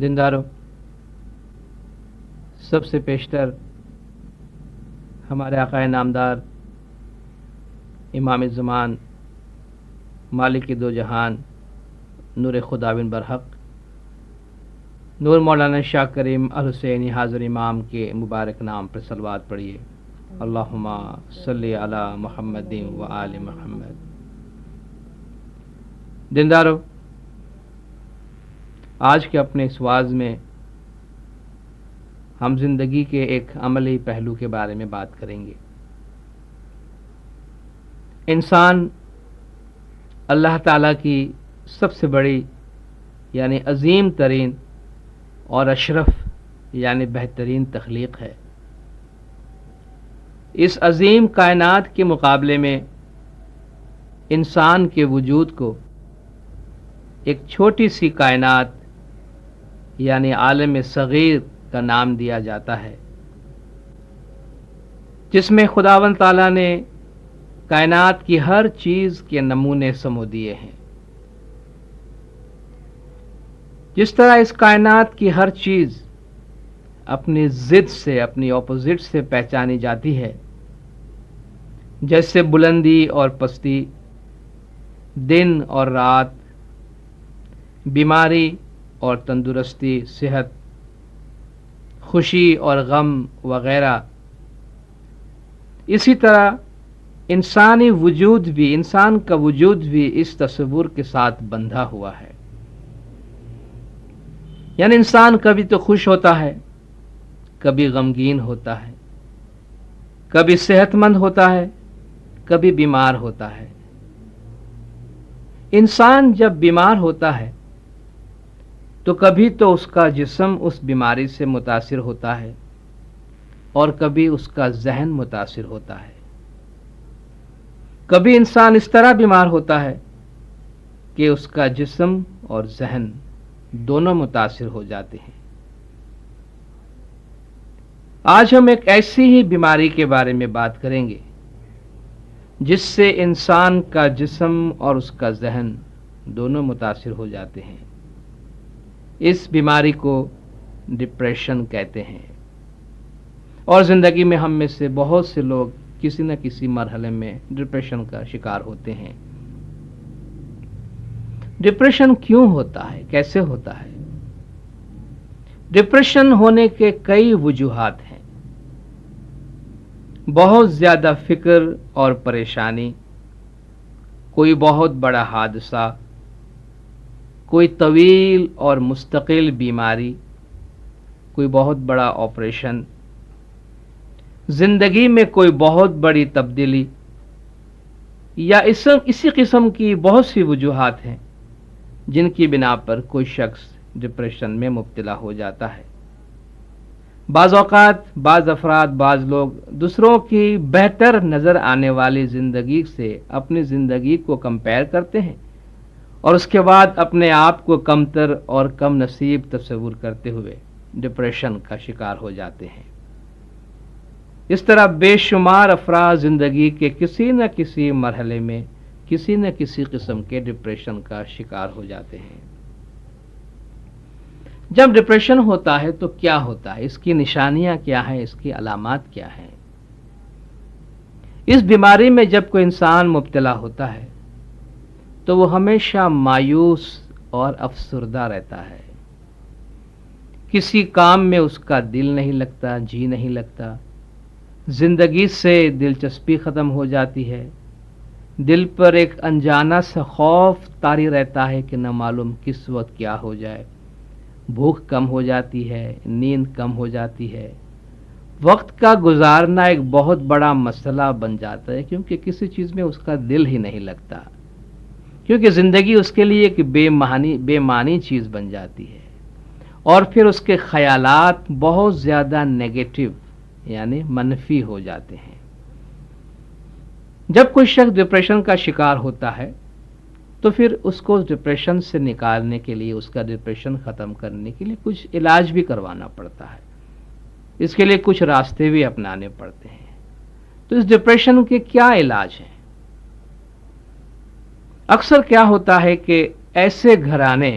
دینداروں، سب سے پیشتر ہمارے آقائے نامدار امام زمان مالک دو جہان نور خداوند برحق نور مولانا شاہ کریم الحسینی حاضر امام کے مبارک نام پر صلوات پڑھیے۔ اللہم صلی علی محمد و آل محمد۔ دینداروں، آج کے اپنے اس واعظ میں ہم زندگی کے ایک عملی پہلو کے بارے میں بات کریں گے۔ انسان اللہ تعالیٰ کی سب سے بڑی یعنی عظیم ترین اور اشرف یعنی بہترین تخلیق ہے۔ اس عظیم کائنات کے مقابلے میں انسان کے وجود کو ایک چھوٹی سی کائنات یعنی عالم صغیر کا نام دیا جاتا ہے، جس میں خداوند تعالیٰ نے کائنات کی ہر چیز کے نمونے سمو دیے ہیں۔ جس طرح اس کائنات کی ہر چیز اپنی ضد سے اپنی اپوزٹ سے پہچانی جاتی ہے، جیسے بلندی اور پستی، دن اور رات، بیماری اور تندرستی، صحت، خوشی اور غم وغیرہ، اسی طرح انسان کا وجود بھی اس تصور کے ساتھ بندھا ہوا ہے۔ یعنی انسان کبھی تو خوش ہوتا ہے، کبھی غمگین ہوتا ہے، کبھی صحت مند ہوتا ہے، کبھی بیمار ہوتا ہے۔ انسان جب بیمار ہوتا ہے تو کبھی تو اس کا جسم اس بیماری سے متاثر ہوتا ہے اور کبھی اس کا ذہن متاثر ہوتا ہے۔ کبھی انسان اس طرح بیمار ہوتا ہے کہ اس کا جسم اور ذہن دونوں متاثر ہو جاتے ہیں۔ آج ہم ایک ایسی ہی بیماری کے بارے میں بات کریں گے جس سے انسان کا جسم اور اس کا ذہن دونوں متاثر ہو جاتے ہیں۔ اس بیماری کو ڈپریشن کہتے ہیں، اور زندگی میں ہم میں سے بہت سے لوگ کسی نہ کسی مرحلے میں ڈپریشن کا شکار ہوتے ہیں۔ ڈپریشن کیوں ہوتا ہے؟ کیسے ہوتا ہے؟ ڈپریشن ہونے کے کئی وجوہات ہیں۔ بہت زیادہ فکر اور پریشانی، کوئی بہت بڑا حادثہ، کوئی طویل اور مستقل بیماری، کوئی بہت بڑا آپریشن، زندگی میں کوئی بہت بڑی تبدیلی، یا اسی قسم کی بہت سی وجوہات ہیں جن کی بنا پر کوئی شخص ڈپریشن میں مبتلا ہو جاتا ہے۔ بعض اوقات بعض افراد، بعض لوگ دوسروں کی بہتر نظر آنے والی زندگی سے اپنی زندگی کو کمپیئر کرتے ہیں اور اس کے بعد اپنے آپ کو کمتر اور کم نصیب تصور کرتے ہوئے ڈپریشن کا شکار ہو جاتے ہیں۔ اس طرح بے شمار افراد زندگی کے کسی نہ کسی مرحلے میں کسی نہ کسی قسم کے ڈپریشن کا شکار ہو جاتے ہیں۔ جب ڈپریشن ہوتا ہے تو کیا ہوتا ہے؟ اس کی نشانیاں کیا ہیں؟ اس کی علامات کیا ہیں؟ اس بیماری میں جب کوئی انسان مبتلا ہوتا ہے تو وہ ہمیشہ مایوس اور افسردہ رہتا ہے۔ کسی کام میں اس کا دل نہیں لگتا، جی نہیں لگتا، زندگی سے دلچسپی ختم ہو جاتی ہے، دل پر ایک انجانا سا خوف طاری رہتا ہے کہ نہ معلوم کس وقت کیا ہو جائے، بھوک کم ہو جاتی ہے، نیند کم ہو جاتی ہے، وقت کا گزارنا ایک بہت بڑا مسئلہ بن جاتا ہے، کیونکہ کسی چیز میں اس کا دل ہی نہیں لگتا، کیونکہ زندگی اس کے لیے ایک بے معنی چیز بن جاتی ہے، اور پھر اس کے خیالات بہت زیادہ نیگیٹو یعنی منفی ہو جاتے ہیں۔ جب کوئی شخص ڈپریشن کا شکار ہوتا ہے تو پھر اس کو ڈپریشن سے نکالنے کے لیے، اس کا ڈپریشن ختم کرنے کے لیے کچھ علاج بھی کروانا پڑتا ہے، اس کے لیے کچھ راستے بھی اپنانے پڑتے ہیں۔ تو اس ڈپریشن کے کیا علاج ہیں؟ اکثر کیا ہوتا ہے کہ ایسے گھرانے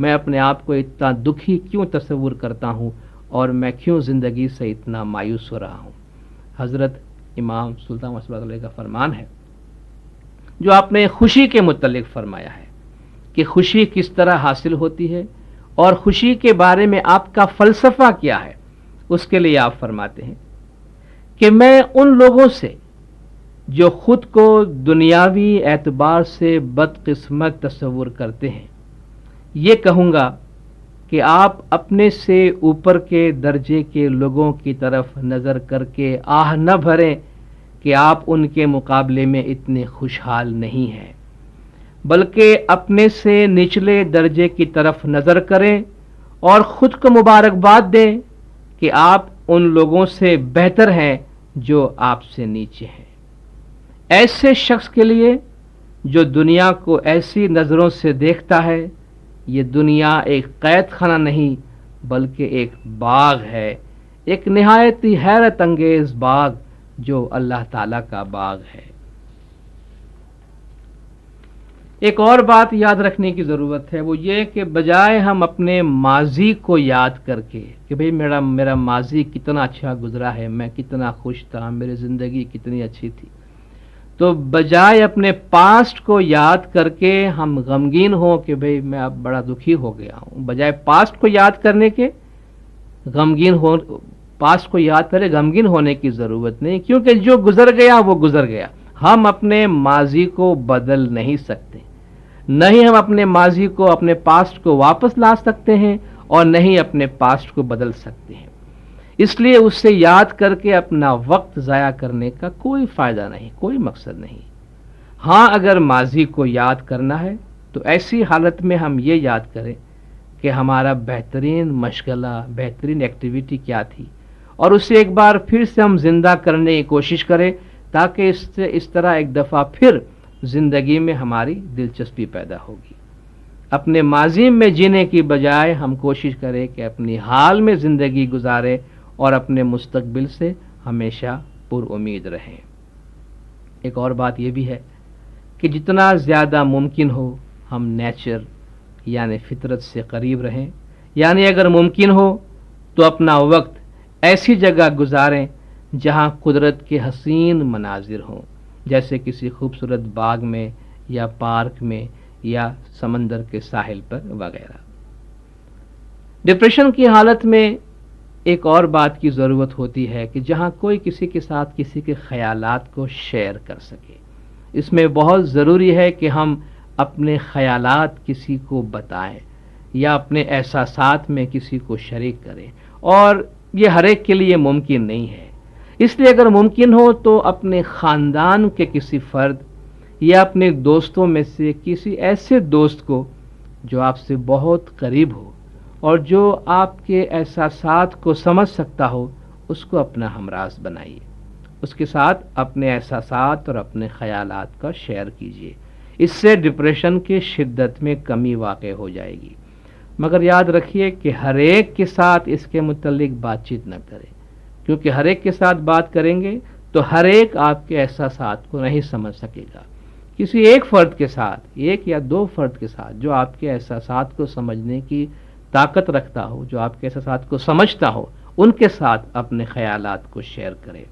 میں اپنے آپ کو اتنا دکھی کیوں تصور کرتا ہوں اور میں کیوں زندگی سے اتنا مایوس ہو رہا ہوں۔ حضرت امام سلطان محمد صلی اللہ علیہ کا فرمان ہے جو آپ نے خوشی کے متعلق فرمایا ہے کہ خوشی کس طرح حاصل ہوتی ہے اور خوشی کے بارے میں آپ کا فلسفہ کیا ہے۔ اس کے لیے آپ فرماتے ہیں کہ میں ان لوگوں سے جو خود کو دنیاوی اعتبار سے بدقسمت تصور کرتے ہیں یہ کہوں گا کہ آپ اپنے سے اوپر کے درجے کے لوگوں کی طرف نظر کر کے آہ نہ بھریں کہ آپ ان کے مقابلے میں اتنے خوشحال نہیں ہیں، بلکہ اپنے سے نچلے درجے کی طرف نظر کریں اور خود کو مبارکباد دیں کہ آپ ان لوگوں سے بہتر ہیں جو آپ سے نیچے ہیں۔ ایسے شخص کے لیے جو دنیا کو ایسی نظروں سے دیکھتا ہے، یہ دنیا ایک قید خانہ نہیں بلکہ ایک باغ ہے، ایک نہایت ہی حیرت انگیز باغ جو اللہ تعالیٰ کا باغ ہے۔ ایک اور بات یاد رکھنے کی ضرورت ہے، وہ یہ کہ بجائے ہم اپنے ماضی کو یاد کر کے کہ بھئی میرا ماضی کتنا اچھا گزرا ہے، میں کتنا خوش تھا، میری زندگی کتنی اچھی تھی، تو بجائے اپنے پاسٹ کو یاد کر کے ہم غمگین ہوں کہ بھئی میں اب بڑا دکھی ہو گیا ہوں، بجائے پاسٹ کو یاد کرنے کے پاسٹ کو یاد کرے غمگین ہونے کی ضرورت نہیں، کیونکہ جو گزر گیا وہ گزر گیا۔ ہم اپنے ماضی کو بدل نہیں سکتے، نہیں ہم اپنے ماضی کو اپنے پاسٹ کو واپس لا سکتے ہیں اور نہیں اپنے پاسٹ کو بدل سکتے ہیں، اس لیے اس سے یاد کر کے اپنا وقت ضائع کرنے کا کوئی فائدہ نہیں، کوئی مقصد نہیں۔ ہاں اگر ماضی کو یاد کرنا ہے تو ایسی حالت میں ہم یہ یاد کریں کہ ہمارا بہترین مشغلہ، بہترین ایکٹیویٹی کیا تھی، اور اسے ایک بار پھر سے ہم زندہ کرنے کی کوشش کریں تاکہ اس طرح ایک دفعہ پھر زندگی میں ہماری دلچسپی پیدا ہوگی۔ اپنے ماضی میں جینے کی بجائے ہم کوشش کریں کہ اپنی حال میں زندگی گزاریں اور اپنے مستقبل سے ہمیشہ پر امید رہیں۔ ایک اور بات یہ بھی ہے کہ جتنا زیادہ ممکن ہو ہم نیچر یعنی فطرت سے قریب رہیں، یعنی اگر ممکن ہو تو اپنا وقت ایسی جگہ گزاریں جہاں قدرت کے حسین مناظر ہوں، جیسے کسی خوبصورت باغ میں یا پارک میں یا سمندر کے ساحل پر وغیرہ۔ ڈپریشن کی حالت میں ایک اور بات کی ضرورت ہوتی ہے کہ جہاں کوئی کسی کے ساتھ کسی کے خیالات کو شیئر کر سکے۔ اس میں بہت ضروری ہے کہ ہم اپنے خیالات کسی کو بتائیں یا اپنے احساسات میں کسی کو شریک کریں، اور یہ ہر ایک کے لیے ممکن نہیں ہے۔ اس لیے اگر ممکن ہو تو اپنے خاندان کے کسی فرد یا اپنے دوستوں میں سے کسی ایسے دوست کو جو آپ سے بہت قریب ہو اور جو آپ کے احساسات کو سمجھ سکتا ہو، اس کو اپنا ہمراز بنائیے، اس کے ساتھ اپنے احساسات اور اپنے خیالات کا شیئر کیجیے۔ اس سے ڈپریشن کی شدت میں کمی واقع ہو جائے گی۔ مگر یاد رکھیے کہ ہر ایک کے ساتھ اس کے متعلق بات چیت نہ کریں، کیونکہ ہر ایک کے ساتھ بات کریں گے تو ہر ایک آپ کے احساسات کو نہیں سمجھ سکے گا۔ کسی ایک فرد کے ساتھ، ایک یا دو فرد کے ساتھ جو آپ کے احساسات کو سمجھنے کی طاقت رکھتا ہو، جو آپ کے احساسات کو سمجھتا ہو، ان کے ساتھ اپنے خیالات کو شیئر کریں۔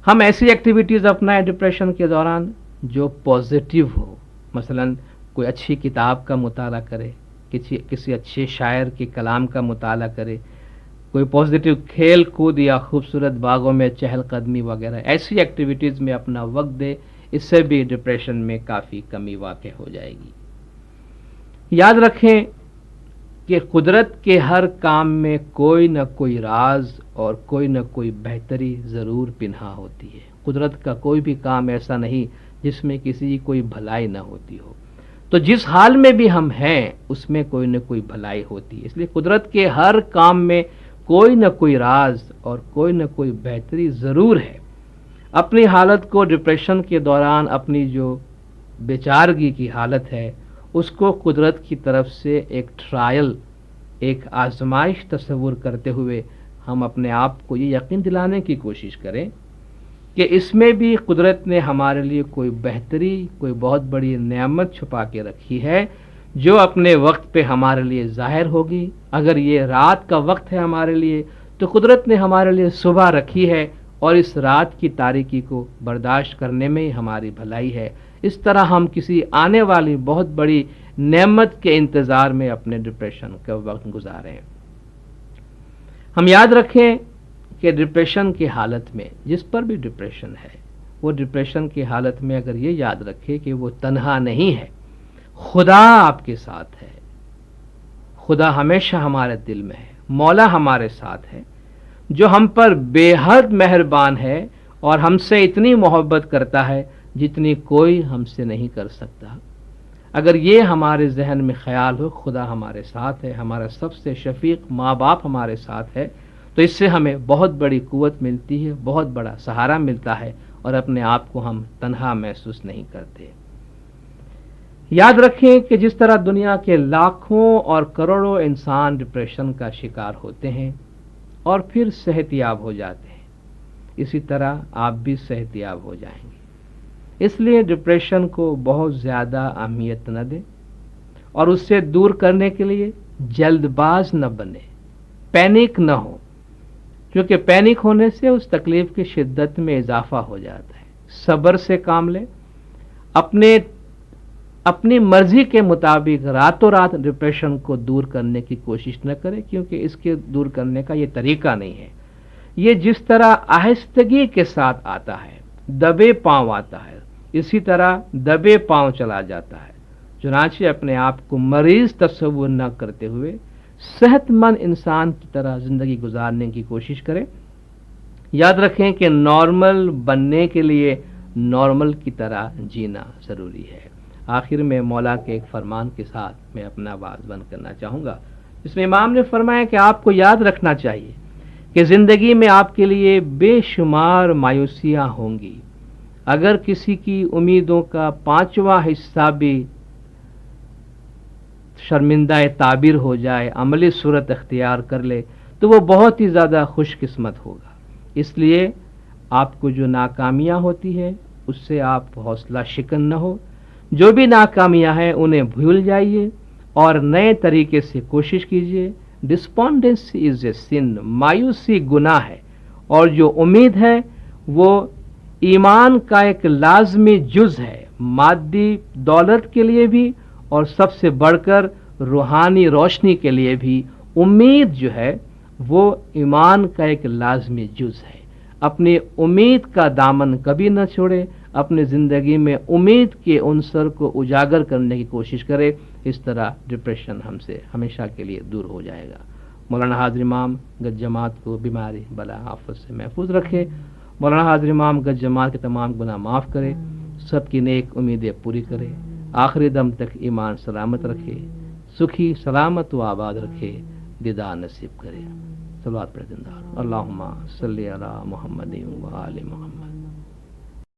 ہم ایسی ایکٹیویٹیز اپنائیں ڈپریشن کے دوران جو پازیٹیو ہو، مثلا کوئی اچھی کتاب کا مطالعہ کرے، کسی اچھے شاعر کے کلام کا مطالعہ کرے، کوئی پازیٹیو کھیل کود یا خوبصورت باغوں میں چہل قدمی وغیرہ، ایسی ایکٹیویٹیز میں اپنا وقت دے، اس سے بھی ڈپریشن میں کافی کمی واقع ہو جائے گی۔ یاد رکھیں کہ قدرت کے ہر کام میں کوئی نہ کوئی راز اور کوئی نہ کوئی بہتری ضرور پنہا ہوتی ہے۔ قدرت کا کوئی بھی کام ایسا نہیں جس میں کسی کی کوئی بھلائی نہ ہوتی ہو، تو جس حال میں بھی ہم ہیں اس میں کوئی نہ کوئی بھلائی ہوتی ہے۔ اس لیے قدرت کے ہر کام میں کوئی نہ کوئی راز اور کوئی نہ کوئی بہتری ضرور ہے۔ اپنی حالت کو ڈپریشن کے دوران اپنی جو بیچارگی کی حالت ہے اس کو قدرت کی طرف سے ایک ٹرائل، ایک آزمائش تصور کرتے ہوئے ہم اپنے آپ کو یہ یقین دلانے کی کوشش کریں کہ اس میں بھی قدرت نے ہمارے لیے کوئی بہتری، کوئی بہت بڑی نعمت چھپا کے رکھی ہے جو اپنے وقت پہ ہمارے لیے ظاہر ہوگی. اگر یہ رات کا وقت ہے ہمارے لیے تو قدرت نے ہمارے لیے صبح رکھی ہے، اور اس رات کی تاریکی کو برداشت کرنے میں ہی ہماری بھلائی ہے. اس طرح ہم کسی آنے والی بہت بڑی نعمت کے انتظار میں اپنے ڈپریشن کا وقت گزاریں. ہم یاد رکھیں کہ ڈپریشن کی حالت میں، جس پر بھی ڈپریشن ہے، وہ ڈپریشن کی حالت میں اگر یہ یاد رکھے کہ وہ تنہا نہیں ہے، خدا آپ کے ساتھ ہے. خدا ہمیشہ ہمارے دل میں ہے. مولا ہمارے ساتھ ہے، جو ہم پر بے حد مہربان ہے اور ہم سے اتنی محبت کرتا ہے جتنی کوئی ہم سے نہیں کر سکتا. اگر یہ ہمارے ذہن میں خیال ہو خدا ہمارے ساتھ ہے، ہمارا سب سے شفیق ماں باپ ہمارے ساتھ ہے، تو اس سے ہمیں بہت بڑی قوت ملتی ہے، بہت بڑا سہارا ملتا ہے، اور اپنے آپ کو ہم تنہا محسوس نہیں کرتے. یاد رکھیں کہ جس طرح دنیا کے لاکھوں اور کروڑوں انسان ڈپریشن کا شکار ہوتے ہیں اور پھر صحت یاب ہو جاتے ہیں، اسی طرح آپ بھی صحت یاب ہو جائیں گے. اس لیے ڈپریشن کو بہت زیادہ اہمیت نہ دیں، اور اس سے دور کرنے کے لیے جلد باز نہ بنے، پینک نہ ہو، کیونکہ پینک ہونے سے اس تکلیف کی شدت میں اضافہ ہو جاتا ہے. صبر سے کام لیں، اپنی مرضی کے مطابق راتوں رات ڈپریشن کو دور کرنے کی کوشش نہ کریں، کیونکہ اس کے دور کرنے کا یہ طریقہ نہیں ہے. یہ جس طرح آہستگی کے ساتھ آتا ہے، دبے پاؤں آتا ہے، اسی طرح دبے پاؤں چلا جاتا ہے. چنانچہ اپنے آپ کو مریض تصور نہ کرتے ہوئے صحت مند انسان کی طرح زندگی گزارنے کی کوشش کریں. یاد رکھیں کہ نارمل بننے کے لیے نارمل کی طرح جینا ضروری ہے. آخر میں مولا کے ایک فرمان کے ساتھ میں اپنا بات بند کرنا چاہوں گا، جس میں امام نے فرمایا کہ آپ کو یاد رکھنا چاہیے کہ زندگی میں آپ کے لیے بے شمار مایوسیاں ہوں گی. اگر کسی کی امیدوں کا 5واں حصہ بھی شرمندہ تعبیر ہو جائے، عملی صورت اختیار کر لے، تو وہ بہت ہی زیادہ خوش قسمت ہوگا. اس لیے آپ کو جو ناکامیاں ہوتی ہے اس سے آپ حوصلہ شکن نہ ہو. جو بھی ناکامیاں ہیں انہیں بھول جائیے اور نئے طریقے سے کوشش کیجیے. ڈسپونڈنسی از اے سن، مایوسی گناہ ہے، اور جو امید ہے وہ ایمان کا ایک لازمی جز ہے، مادی دولت کے لیے بھی اور سب سے بڑھ کر روحانی روشنی کے لیے بھی. امید جو ہے وہ ایمان کا ایک لازمی جز ہے. اپنی امید کا دامن کبھی نہ چھوڑے، اپنی زندگی میں امید کے عنصر کو اجاگر کرنے کی کوشش کرے. اس طرح ڈپریشن ہم سے ہمیشہ کے لیے دور ہو جائے گا. مولانا حاضر امام گج جماعت کو بیماری بلا آفت سے محفوظ رکھے. مولانا حاضر امام گج جماعت کے تمام گناہ معاف کرے، سب کی نیک امیدیں پوری کرے، آخری دم تک ایمان سلامت رکھے، سکھی سلامت و آباد رکھے، دیدار نصیب کرے. صلوات پڑھ زندہ اللہم صلی علی محمد و آل محمد.